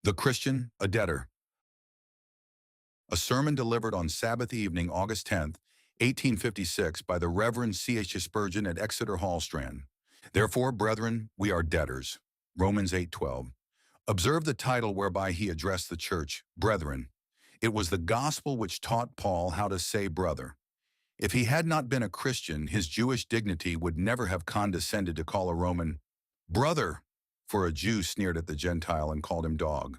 The Christian, a Debtor. A sermon delivered on Sabbath evening, August 10th, 1856, by the Reverend C.H. Spurgeon at Exeter Hall, Strand. Therefore, brethren, we are debtors. Romans 8:12. Observe the title whereby he addressed the church, brethren. It was the gospel which taught Paul how to say brother. If he had not been a Christian, his Jewish dignity would never have condescended to call a Roman brother, for a Jew sneered at the Gentile and called him dog.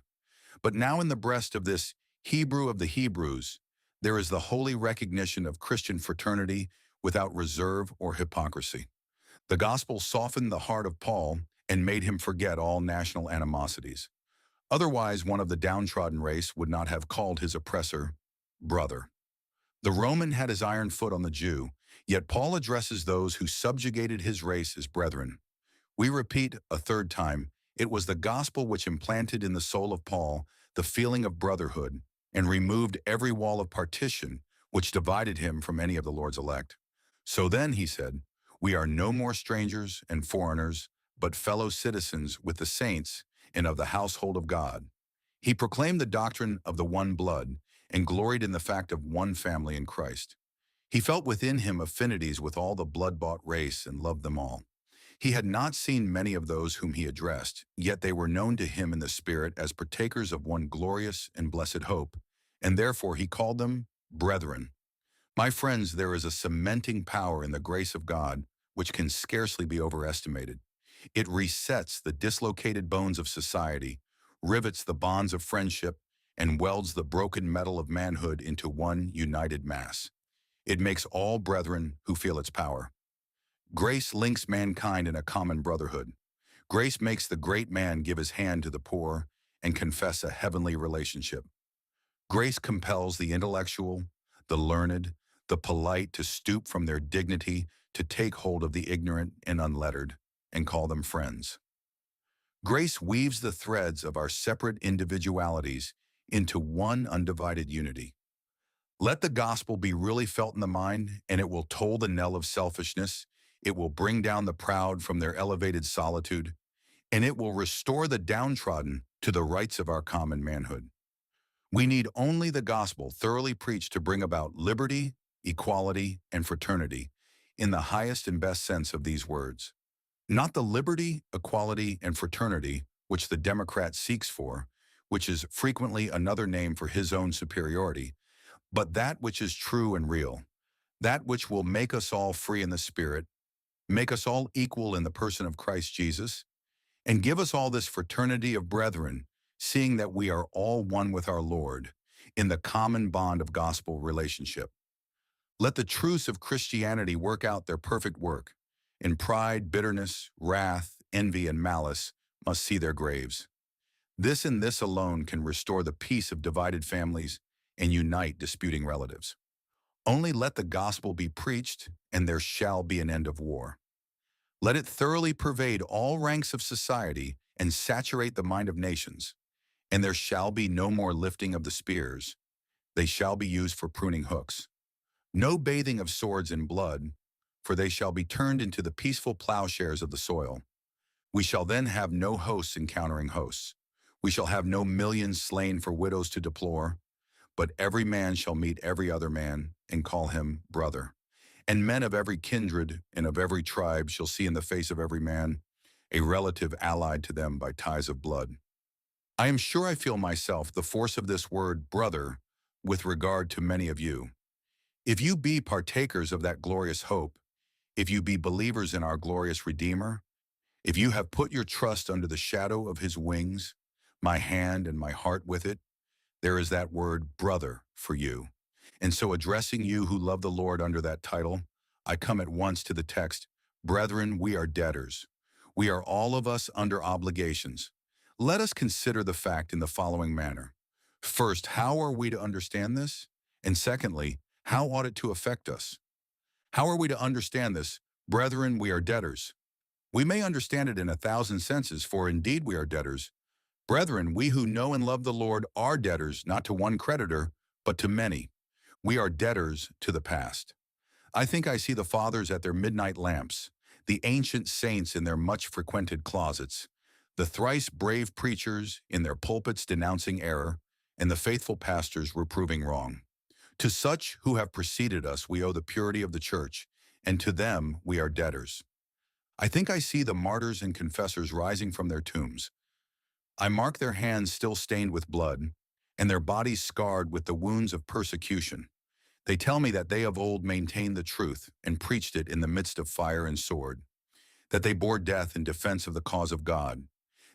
But now in the breast of this Hebrew of the Hebrews, there is the holy recognition of Christian fraternity without reserve or hypocrisy. The gospel softened the heart of Paul and made him forget all national animosities. Otherwise, one of the downtrodden race would not have called his oppressor brother. The Roman had his iron foot on the Jew, yet Paul addresses those who subjugated his race as brethren. We repeat a third time, it was the gospel which implanted in the soul of Paul the feeling of brotherhood and removed every wall of partition which divided him from any of the Lord's elect. So then, he said, we are no more strangers and foreigners, but fellow citizens with the saints and of the household of God. He proclaimed the doctrine of the one blood and gloried in the fact of one family in Christ. He felt within him affinities with all the blood-bought race and loved them all. He had not seen many of those whom he addressed, yet they were known to him in the Spirit as partakers of one glorious and blessed hope, and therefore he called them brethren. My friends, there is a cementing power in the grace of God which can scarcely be overestimated. It resets the dislocated bones of society, rivets the bonds of friendship, and welds the broken metal of manhood into one united mass. It makes all brethren who feel its power. Grace links mankind in a common brotherhood. Grace makes the great man give his hand to the poor and confess a heavenly relationship. Grace compels the intellectual, the learned, the polite to stoop from their dignity to take hold of the ignorant and unlettered and call them friends. Grace weaves the threads of our separate individualities into one undivided unity. Let the gospel be really felt in the mind, and it will toll the knell of selfishness. It will bring down the proud from their elevated solitude, and it will restore the downtrodden to the rights of our common manhood. We need only the gospel thoroughly preached to bring about liberty, equality, and fraternity in the highest and best sense of these words. Not the liberty, equality, and fraternity which the Democrat seeks for, which is frequently another name for his own superiority, but that which is true and real, that which will make us all free in the Spirit, make us all equal in the person of Christ Jesus, and give us all this fraternity of brethren, seeing that we are all one with our Lord in the common bond of gospel relationship. Let the truths of Christianity work out their perfect work, and pride, bitterness, wrath, envy, and malice must see their graves. This and this alone can restore the peace of divided families and unite disputing relatives. Only let the gospel be preached, and there shall be an end of war. Let it thoroughly pervade all ranks of society and saturate the mind of nations, and there shall be no more lifting of the spears. They shall be used for pruning hooks. No bathing of swords in blood, for they shall be turned into the peaceful plowshares of the soil. We shall then have no hosts encountering hosts. We shall have no millions slain for widows to deplore, but every man shall meet every other man and call him brother. And men of every kindred and of every tribe shall see in the face of every man a relative allied to them by ties of blood. I am sure I feel myself the force of this word brother with regard to many of you. If you be partakers of that glorious hope, if you be believers in our glorious Redeemer, if you have put your trust under the shadow of his wings, my hand and my heart with it, there is that word brother for you. And so addressing you who love the Lord under that title, I come at once to the text, brethren, we are debtors. We are all of us under obligations. Let us consider the fact in the following manner. First, how are we to understand this? And secondly, how ought it to affect us? How are we to understand this? Brethren, we are debtors. We may understand it in 1,000 senses, for indeed we are debtors. Brethren, we who know and love the Lord are debtors, not to one creditor, but to many. We are debtors to the past. I think I see the fathers at their midnight lamps, the ancient saints in their much-frequented closets, the thrice brave preachers in their pulpits denouncing error, and the faithful pastors reproving wrong. To such who have preceded us we owe the purity of the church, and to them we are debtors. I think I see the martyrs and confessors rising from their tombs. I mark their hands still stained with blood, and their bodies scarred with the wounds of persecution. They tell me that they of old maintained the truth and preached it in the midst of fire and sword, that they bore death in defense of the cause of God,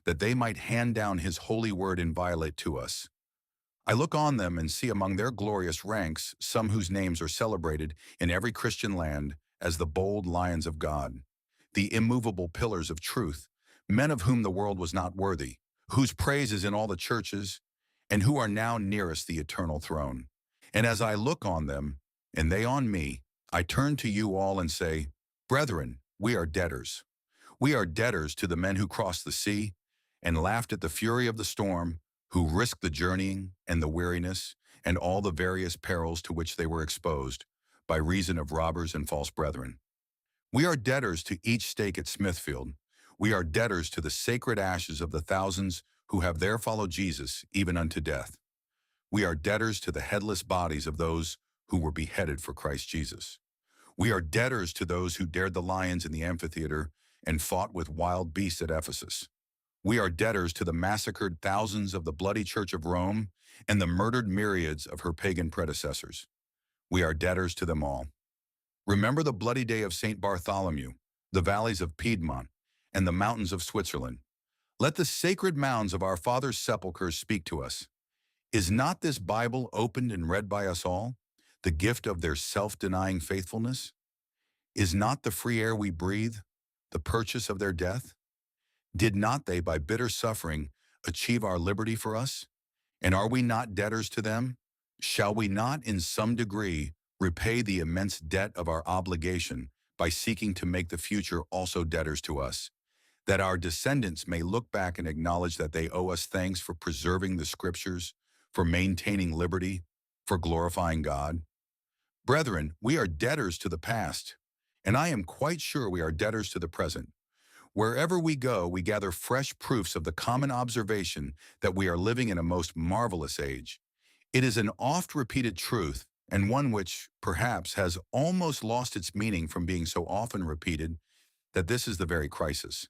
that they might hand down his holy word inviolate to us. I look on them and see among their glorious ranks some whose names are celebrated in every Christian land as the bold lions of God, the immovable pillars of truth, men of whom the world was not worthy, whose praise is in all the churches, and who are now nearest the eternal throne. And as I look on them, and they on me, I turn to you all and say, Brethren, we are debtors. We are debtors to the men who crossed the sea and laughed at the fury of the storm, who risked the journeying and the weariness and all the various perils to which they were exposed by reason of robbers and false brethren. We are debtors to each stake at Smithfield. We are debtors to the sacred ashes of the thousands who have there followed Jesus even unto death. We are debtors to the headless bodies of those who were beheaded for Christ Jesus. We are debtors to those who dared the lions in the amphitheater and fought with wild beasts at Ephesus. We are debtors to the massacred thousands of the bloody Church of Rome and the murdered myriads of her pagan predecessors. We are debtors to them all. Remember the bloody day of St. Bartholomew, the valleys of Piedmont, and the mountains of Switzerland. Let the sacred mounds of our fathers' sepulchres speak to us. Is not this Bible opened and read by us all, the gift of their self-denying faithfulness? Is not the free air we breathe the purchase of their death? Did not they, by bitter suffering, achieve our liberty for us? And are we not debtors to them? Shall we not, in some degree, repay the immense debt of our obligation by seeking to make the future also debtors to us, that our descendants may look back and acknowledge that they owe us thanks for preserving the Scriptures, for maintaining liberty, for glorifying God? Brethren, we are debtors to the past, and I am quite sure we are debtors to the present. Wherever we go, we gather fresh proofs of the common observation that we are living in a most marvelous age. It is an oft-repeated truth, and one which, perhaps, has almost lost its meaning from being so often repeated, that this is the very crisis.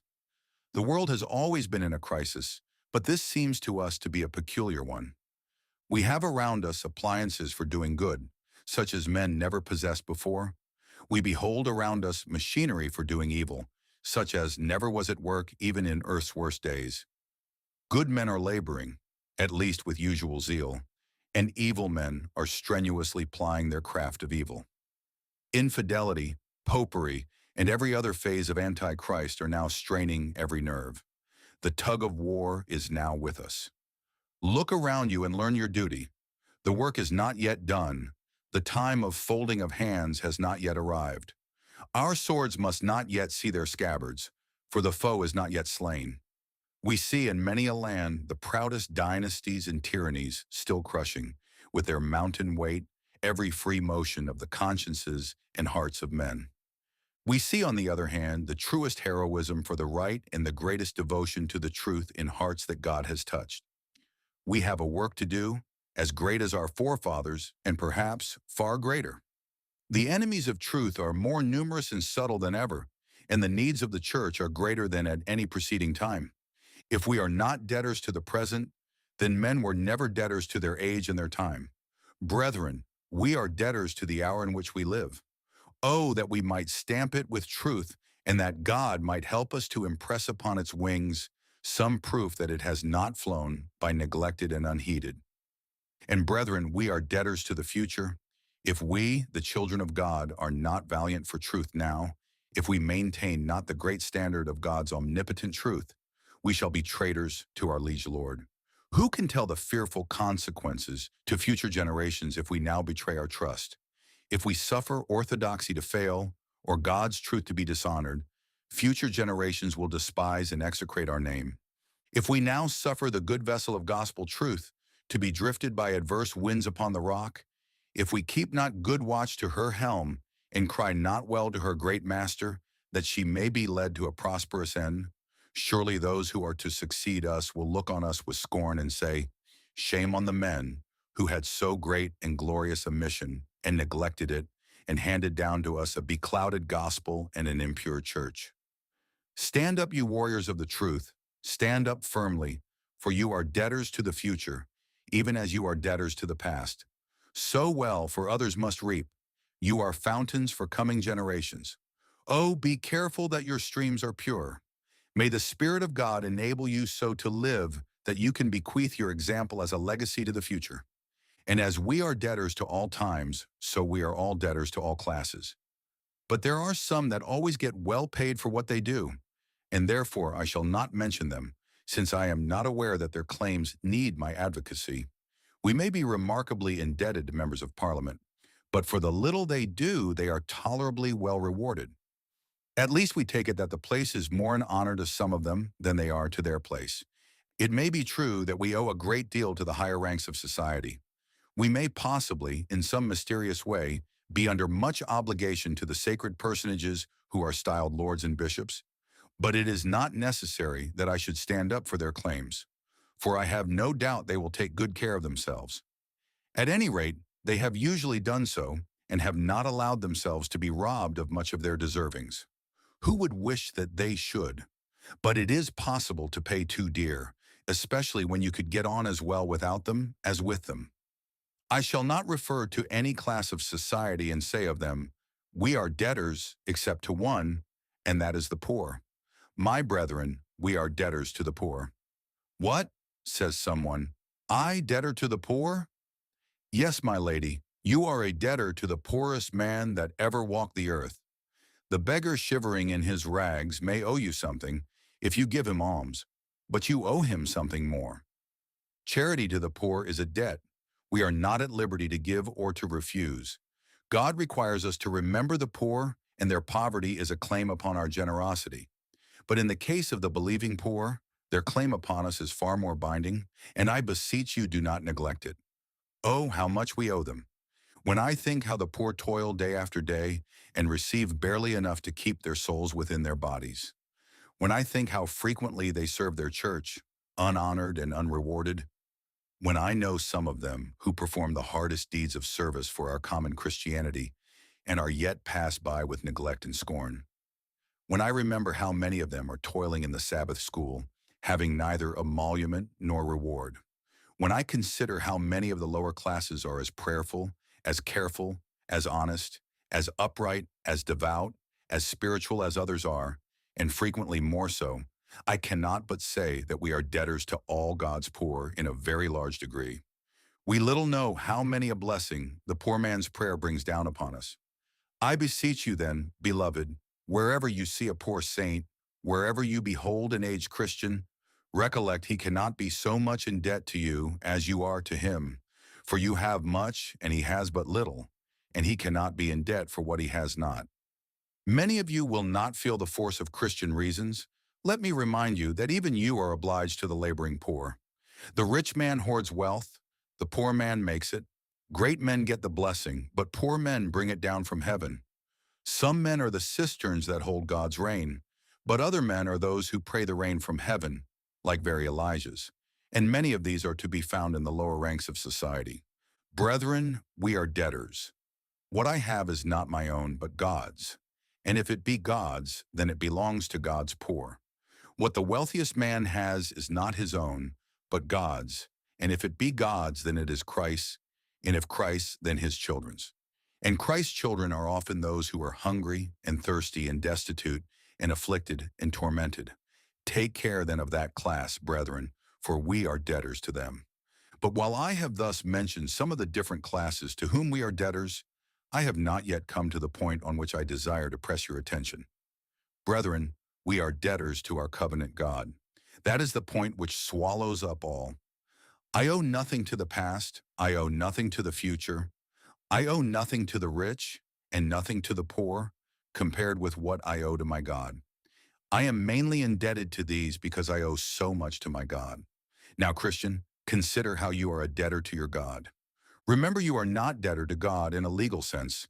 The world has always been in a crisis, but this seems to us to be a peculiar one. We have around us appliances for doing good, such as men never possessed before. We behold around us machinery for doing evil, such as never was at work even in earth's worst days. Good men are laboring, at least with usual zeal, and evil men are strenuously plying their craft of evil. Infidelity, popery, and every other phase of Antichrist are now straining every nerve. The tug of war is now with us. Look around you and learn your duty. The work is not yet done. The time of folding of hands has not yet arrived. Our swords must not yet see their scabbards, for the foe is not yet slain. We see in many a land the proudest dynasties and tyrannies still crushing, with their mountain weight, every free motion of the consciences and hearts of men. We see, on the other hand, the truest heroism for the right and the greatest devotion to the truth in hearts that God has touched. We have a work to do, as great as our forefathers, and perhaps far greater. The enemies of truth are more numerous and subtle than ever, and the needs of the church are greater than at any preceding time. If we are not debtors to the present, then men were never debtors to their age and their time. Brethren, we are debtors to the hour in which we live. Oh, that we might stamp it with truth, and that God might help us to impress upon its wings some proof that it has not flown by neglected and unheeded. And brethren, we are debtors to the future. If we, the children of God, are not valiant for truth now, if we maintain not the great standard of God's omnipotent truth, we shall be traitors to our liege Lord. Who can tell the fearful consequences to future generations if we now betray our trust? If we suffer orthodoxy to fail, or God's truth to be dishonored, future generations will despise and execrate our name. If we now suffer the good vessel of gospel truth to be drifted by adverse winds upon the rock, if we keep not good watch to her helm, and cry not well to her great master, that she may be led to a prosperous end, Surely those who are to succeed us will look on us with scorn and say, shame on the men who had so great and glorious a mission and neglected it and handed down to us a beclouded gospel and an impure church. Stand up, you warriors of the truth. Stand up firmly, for you are debtors to the future, even as you are debtors to the past. Sow well, for others must reap. You are fountains for coming generations. Oh, be careful that your streams are pure. May the Spirit of God enable you so to live that you can bequeath your example as a legacy to the future. And as we are debtors to all times, so we are all debtors to all classes. But there are some that always get well paid for what they do, and therefore I shall not mention them, since I am not aware that their claims need my advocacy. We may be remarkably indebted to members of Parliament, but for the little they do, they are tolerably well rewarded. At least we take it that the place is more in honor to some of them than they are to their place. It may be true that we owe a great deal to the higher ranks of society. We may possibly, in some mysterious way, be under much obligation to the sacred personages who are styled lords and bishops, but it is not necessary that I should stand up for their claims, for I have no doubt they will take good care of themselves. At any rate, they have usually done so and have not allowed themselves to be robbed of much of their deservings. Who would wish that they should? But it is possible to pay too dear, especially when you could get on as well without them as with them. I shall not refer to any class of society and say of them, we are debtors except to one, and that is the poor. My brethren, we are debtors to the poor. What? Says someone. I debtor to the poor? Yes, my lady, you are a debtor to the poorest man that ever walked the earth. The beggar shivering in his rags may owe you something if you give him alms, but you owe him something more. Charity to the poor is a debt we are not at liberty to give or to refuse. God requires us to remember the poor, and their poverty is a claim upon our generosity. But in the case of the believing poor, their claim upon us is far more binding, and I beseech you do not neglect it. Oh, how much we owe them! When I think how the poor toil day after day and receive barely enough to keep their souls within their bodies. When I think how frequently they serve their church, unhonored and unrewarded. When I know some of them who perform the hardest deeds of service for our common Christianity and are yet passed by with neglect and scorn. When I remember how many of them are toiling in the Sabbath school, having neither emolument nor reward. When I consider how many of the lower classes are as prayerful, as careful, as honest, as upright, as devout, as spiritual as others are, and frequently more so, I cannot but say that we are debtors to all God's poor in a very large degree. We little know how many a blessing the poor man's prayer brings down upon us. I beseech you then, beloved, wherever you see a poor saint, wherever you behold an aged Christian, recollect he cannot be so much in debt to you as you are to him, for you have much and he has but little, and he cannot be in debt for what he has not. Many of you will not feel the force of Christian reasons. Let me remind you that even you are obliged to the laboring poor. The rich man hoards wealth, the poor man makes it. Great men get the blessing, but poor men bring it down from heaven. Some men are the cisterns that hold God's rain, but other men are those who pray the rain from heaven, like very Elijahs, and many of these are to be found in the lower ranks of society. Brethren, we are debtors. What I have is not my own, but God's. And if it be God's, then it belongs to God's poor. What the wealthiest man has is not his own, but God's. And if it be God's, then it is Christ's, and if Christ's, then his children's. And Christ's children are often those who are hungry and thirsty and destitute and afflicted and tormented. Take care then of that class, brethren, for we are debtors to them. But while I have thus mentioned some of the different classes to whom we are debtors, I have not yet come to the point on which I desire to press your attention. Brethren, we are debtors to our covenant God. That is the point which swallows up all. I owe nothing to the past, I owe nothing to the future. I owe nothing to the rich and nothing to the poor, compared with what I owe to my God. I am mainly indebted to these because I owe so much to my God. Now, Christian, consider how you are a debtor to your God. Remember, you are not debtor to God in a legal sense.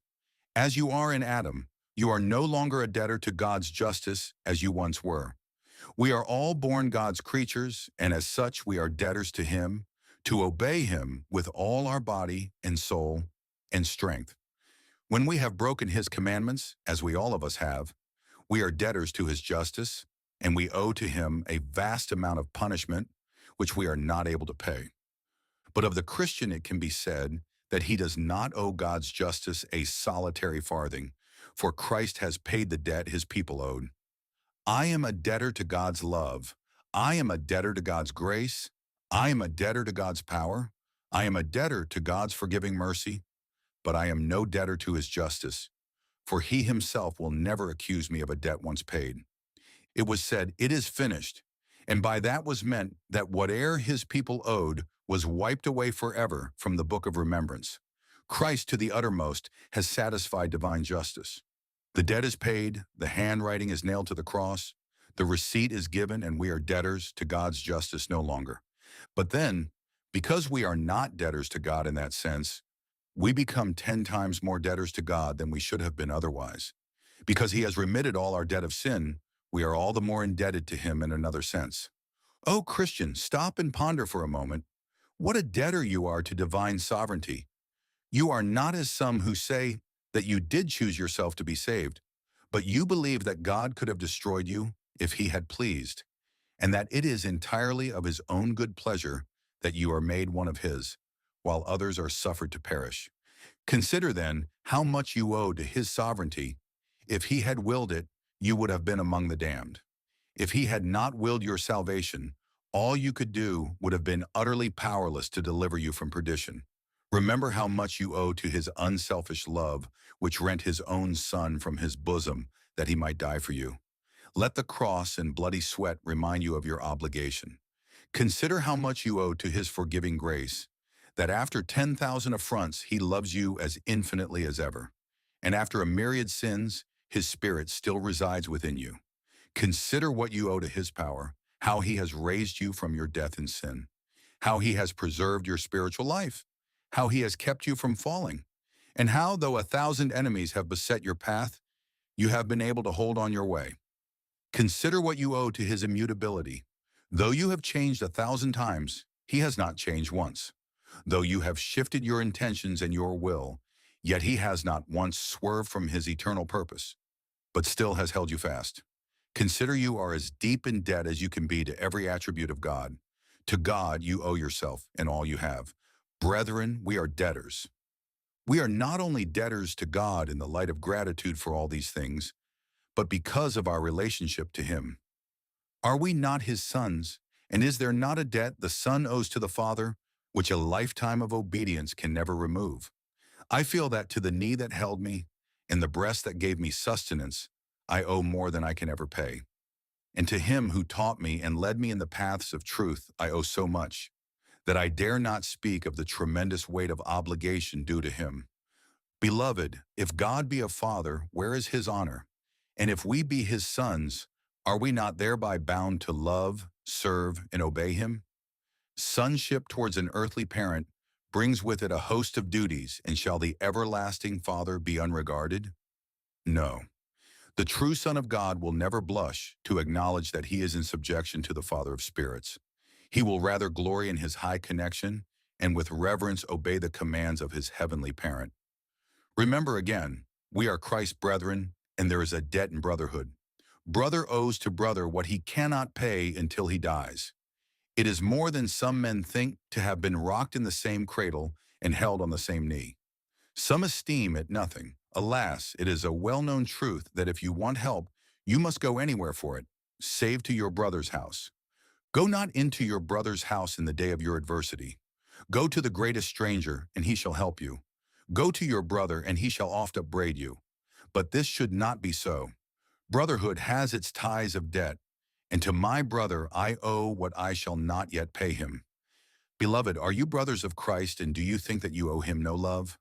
As you are in Adam, you are no longer a debtor to God's justice as you once were. We are all born God's creatures, and as such we are debtors to Him, to obey Him with all our body and soul and strength. When we have broken His commandments, as we all of us have, we are debtors to His justice, and we owe to Him a vast amount of punishment, which we are not able to pay. But of the Christian it can be said that he does not owe God's justice a solitary farthing, for Christ has paid the debt His people owed. I am a debtor to God's love. I am a debtor to God's grace. I am a debtor to God's power. I am a debtor to God's forgiving mercy, but I am no debtor to His justice, for He Himself will never accuse me of a debt once paid. It was said, "It is finished," and by that was meant that whate'er His people owed was wiped away forever from the book of remembrance. Christ to the uttermost has satisfied divine justice. The debt is paid, the handwriting is nailed to the cross, the receipt is given, and we are debtors to God's justice no longer. But then, because we are not debtors to God in that sense, we become 10 times more debtors to God than we should have been otherwise. Because He has remitted all our debt of sin, we are all the more indebted to Him in another sense. Oh, Christian, stop and ponder for a moment. What a debtor you are to divine sovereignty. You are not as some who say that you did choose yourself to be saved, but you believe that God could have destroyed you if He had pleased, and that it is entirely of His own good pleasure that you are made one of His, while others are suffered to perish. Consider then how much you owe to His sovereignty. If He had willed it, you would have been among the damned. If He had not willed your salvation, all you could do would have been utterly powerless to deliver you from perdition. Remember how much you owe to His unselfish love, which rent His own Son from His bosom, that He might die for you. Let the cross and bloody sweat remind you of your obligation. Consider how much you owe to His forgiving grace, that after 10,000 affronts He loves you as infinitely as ever, and after a myriad sins, His Spirit still resides within you. Consider what you owe to His power, how He has raised you from your death and sin, how He has preserved your spiritual life, how He has kept you from falling, and how, though 1,000 enemies have beset your path, you have been able to hold on your way. Consider what you owe to His immutability. Though you have changed 1,000 times, He has not changed once. Though you have shifted your intentions and your will, yet He has not once swerved from His eternal purpose, but still has held you fast. Consider you are as deep in debt as you can be to every attribute of God. To God you owe yourself and all you have. Brethren, we are debtors. We are not only debtors to God in the light of gratitude for all these things, but because of our relationship to Him. Are we not His sons? And is there not a debt the Son owes to the Father, which a lifetime of obedience can never remove? I feel that to the knee that held me and the breast that gave me sustenance, I owe more than I can ever pay. And to Him who taught me and led me in the paths of truth, I owe so much, that I dare not speak of the tremendous weight of obligation due to Him. Beloved, if God be a Father, where is His honor? And if we be His sons, are we not thereby bound to love, serve, and obey Him? Sonship towards an earthly parent brings with it a host of duties, and shall the everlasting Father be unregarded? No. The true Son of God will never blush to acknowledge that He is in subjection to the Father of spirits. He will rather glory in His high connection and with reverence obey the commands of His heavenly parent. Remember again, we are Christ's brethren, and there is a debt in brotherhood. Brother owes to brother what he cannot pay until he dies. It is more than some men think to have been rocked in the same cradle and held on the same knee. Some esteem it nothing. Alas, it is a well-known truth that if you want help, you must go anywhere for it, save to your brother's house. Go not into your brother's house in the day of your adversity. Go to the greatest stranger, and he shall help you. Go to your brother, and he shall oft upbraid you. But this should not be so. Brotherhood has its ties of debt, and to my brother I owe what I shall not yet pay him. Beloved, are you brothers of Christ, and do you think that you owe Him no love?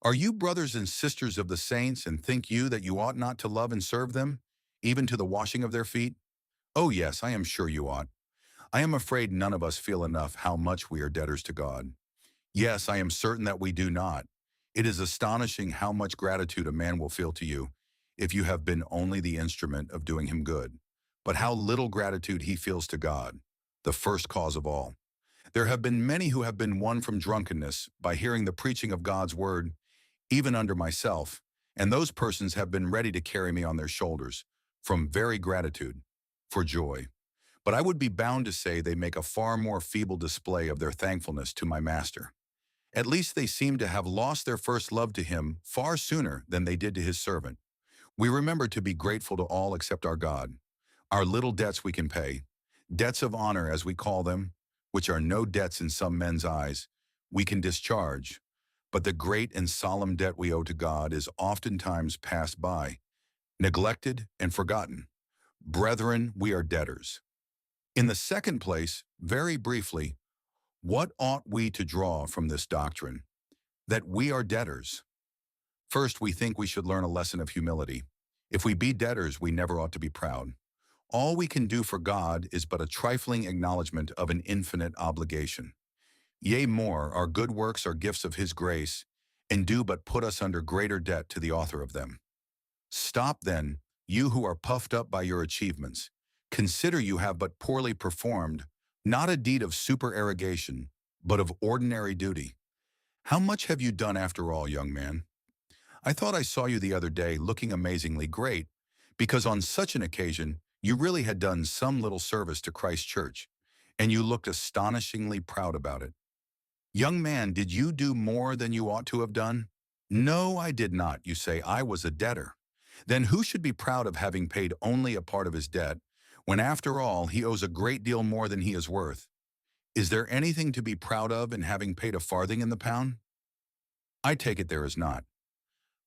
Are you brothers and sisters of the saints, and think you that you ought not to love and serve them, even to the washing of their feet? Oh yes, I am sure you ought. I am afraid none of us feel enough how much we are debtors to God. Yes, I am certain that we do not. It is astonishing how much gratitude a man will feel to you if you have been only the instrument of doing him good. but how little gratitude he feels to God, the first cause of all. There have been many who have been won from drunkenness by hearing the preaching of God's word, even under myself, and those persons have been ready to carry me on their shoulders, from very gratitude, for joy. But I would be bound to say they make a far more feeble display of their thankfulness to my Master. At least they seem to have lost their first love to him far sooner than they did to his servant. We remember to be grateful to all except our God. Our little debts we can pay, debts of honor as we call them, which are no debts in some men's eyes, we can discharge. But the great and solemn debt we owe to God is oftentimes passed by, neglected and forgotten. Brethren, we are debtors. In the second place, very briefly, what ought we to draw from this doctrine? That we are debtors. First, we think we should learn a lesson of humility. If we be debtors, we never ought to be proud. All we can do for God is but a trifling acknowledgement of an infinite obligation. Yea, more, our good works are gifts of his grace, and do but put us under greater debt to the author of them. Stop then, you who are puffed up by your achievements. Consider you have but poorly performed, not a deed of supererogation, but of ordinary duty. How much have you done after all, young man? I thought I saw you the other day looking amazingly great, because on such an occasion, you really had done some little service to Christ's church, and you looked astonishingly proud about it. Young man, did you do more than you ought to have done? No, I did not, you say. I was a debtor. Then who should be proud of having paid only a part of his debt, when after all he owes a great deal more than he is worth? Is there anything to be proud of in having paid a farthing in the pound? I take it there is not.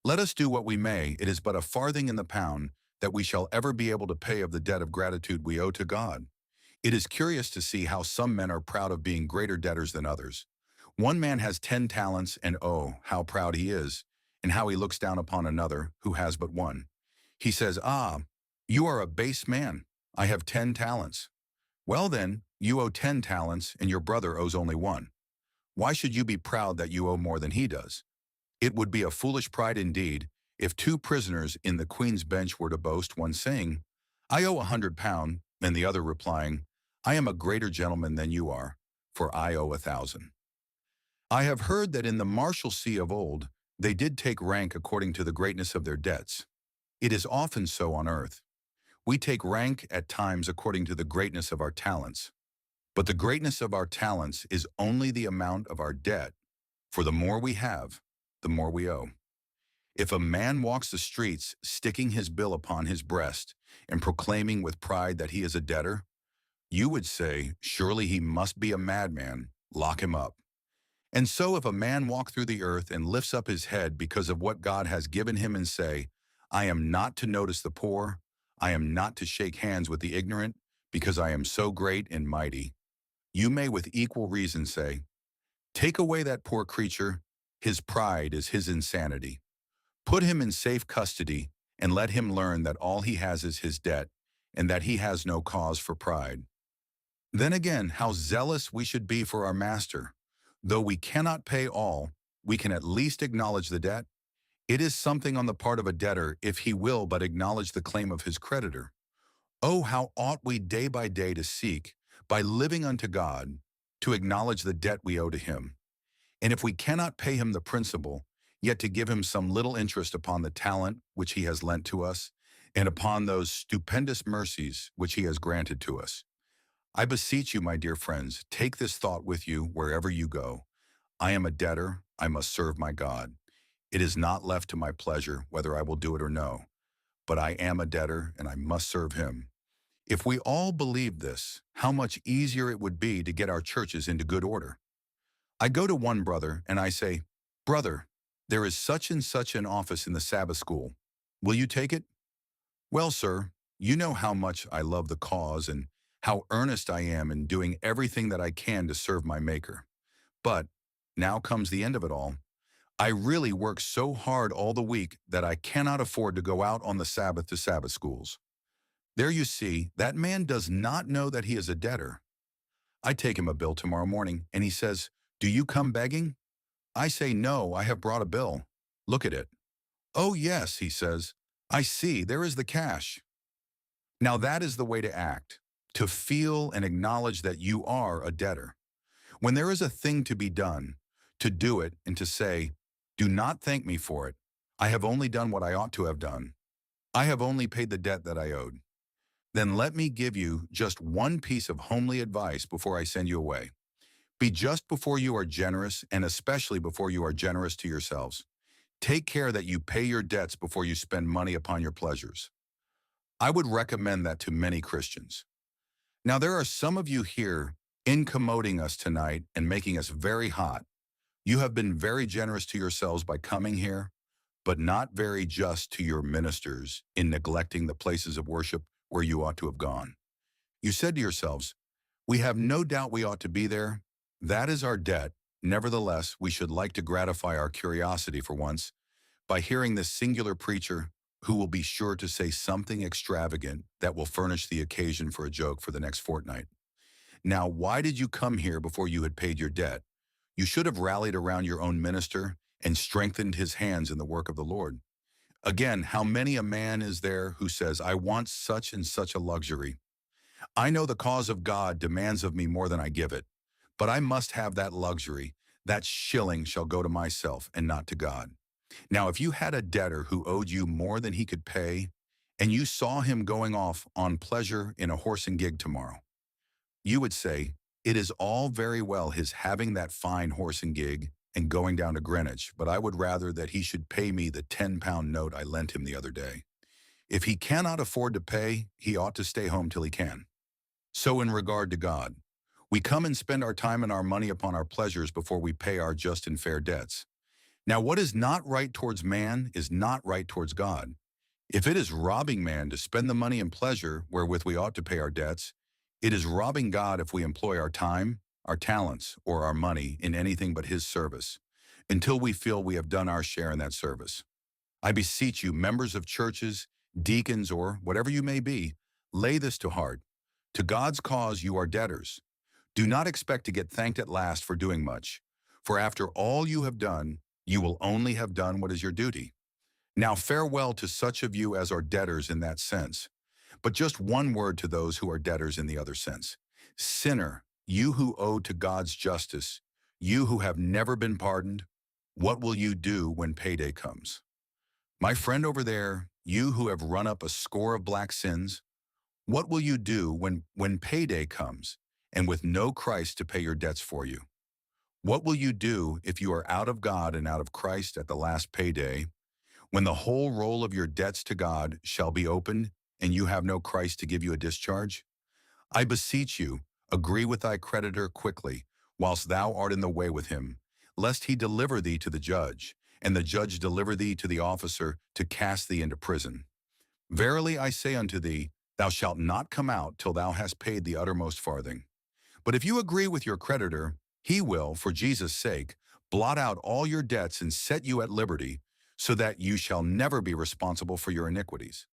Let us do what we may, it is but a farthing in the pound that we shall ever be able to pay of the debt of gratitude we owe to God. It is curious to see how some men are proud of being greater debtors than others. One man has 10 talents, and oh, how proud he is, and how he looks down upon another who has but one. He says, "Ah, you are a base man. I have 10 talents. Well then, you owe 10 talents, and your brother owes only one. Why should you be proud that you owe more than he does? It would be a foolish pride indeed if two prisoners in the Queen's Bench were to boast, one saying, 'I owe £100, and the other replying, 'I am a greater gentleman than you are, for I owe 1,000. I have heard that in the Marshalsea of old, they did take rank according to the greatness of their debts. It is often so on earth. We take rank at times according to the greatness of our talents. But the greatness of our talents is only the amount of our debt, for the more we have, the more we owe. If a man walks the streets sticking his bill upon his breast and proclaiming with pride that he is a debtor, you would say, surely he must be a madman, lock him up. And so if a man walk through the earth and lifts up his head because of what God has given him and say, I am not to notice the poor, I am not to shake hands with the ignorant, because I am so great and mighty, you may with equal reason say, take away that poor creature, his pride is his insanity. Put him in safe custody and let him learn that all he has is his debt and that he has no cause for pride. Then again, how zealous we should be for our master. Though we cannot pay all, we can at least acknowledge the debt. It is something on the part of a debtor if he will but acknowledge the claim of his creditor. Oh, how ought we day by day to seek, by living unto God, to acknowledge the debt we owe to him. And if we cannot pay him the principal, yet to give him some little interest upon the talent which he has lent to us, and upon those stupendous mercies which he has granted to us. I beseech you, my dear friends, take this thought with you wherever you go. I am a debtor, I must serve my God. It is not left to my pleasure whether I will do it or no, but I am a debtor and I must serve him. If we all believed this, how much easier it would be to get our churches into good order. I go to one brother and I say, brother, there is such and such an office in the Sabbath school. Will you take it? Well, sir, you know how much I love the cause and how earnest I am in doing everything that I can to serve my Maker. But now comes the end of it all. I really work so hard all the week that I cannot afford to go out on the Sabbath to Sabbath schools. There you see, that man does not know that he is a debtor. I take him a bill tomorrow morning, and he says, do you come begging? I say, no, I have brought a bill. Look at it. Oh, yes, he says. I see, there is the cash. Now that is the way to act, to feel and acknowledge that you are a debtor. When there is a thing to be done, to do it and to say, "Do not thank me for it. I have only done what I ought to have done. I have only paid the debt that I owed." Then let me give you just one piece of homely advice before I send you away. Be just before you are generous, and especially before you are generous to yourselves. Take care that you pay your debts before you spend money upon your pleasures. I would recommend that to many Christians. Now, there are some of you here incommoding us tonight and making us very hot. You have been very generous to yourselves by coming here, but not very just to your ministers in neglecting the places of worship where you ought to have gone. You said to yourselves, "We have no doubt we ought to be there. That is our debt. Nevertheless, we should like to gratify our curiosity for once by hearing this singular preacher who will be sure to say something extravagant that will furnish the occasion for a joke for the next fortnight." Now, why did you come here before you had paid your debt? You should have rallied around your own minister and strengthened his hands in the work of the Lord. Again, how many a man is there who says, "I want such and such a luxury. I know the cause of God demands of me more than I give it, but I must have that luxury. That shilling shall go to myself and not to God." Now, if you had a debtor who owed you more than he could pay, and you saw him going off on pleasure in a horse and gig tomorrow, you would say, "It is all very well his having that fine horse and gig and going down to Greenwich, but I would rather that he should pay me the 10-pound note I lent him the other day. If he cannot afford to pay, he ought to stay home till he can." So in regard to God, we come and spend our time and our money upon our pleasures before we pay our just and fair debts. Now, what is not right towards man is not right towards God. If it is robbing man to spend the money and pleasure wherewith we ought to pay our debts, it is robbing God if we employ our time, our talents, or our money in anything but his service, until we feel we have done our share in that service. I beseech you, members of churches, deacons, or whatever you may be, lay this to heart. To God's cause you are debtors. Do not expect to get thanked at last for doing much, for after all you have done, you will only have done what is your duty. Now farewell to such of you as are debtors in that sense. But just one word to those who are debtors in the other sense. Sinner, you who owe to God's justice, you who have never been pardoned, what will you do when payday comes? My friend over there, you who have run up a score of black sins, what will you do when payday comes and with no Christ to pay your debts for you? What will you do if you are out of God and out of Christ at the last payday, when the whole roll of your debts to God shall be opened and you have no Christ to give you a discharge? I beseech you, agree with thy creditor quickly, whilst thou art in the way with him, lest he deliver thee to the judge, and the judge deliver thee to the officer to cast thee into prison. Verily I say unto thee, thou shalt not come out till thou hast paid the uttermost farthing. But if you agree with your creditor, he will, for Jesus' sake, blot out all your debts and set you at liberty, so that you shall never be responsible for your iniquities.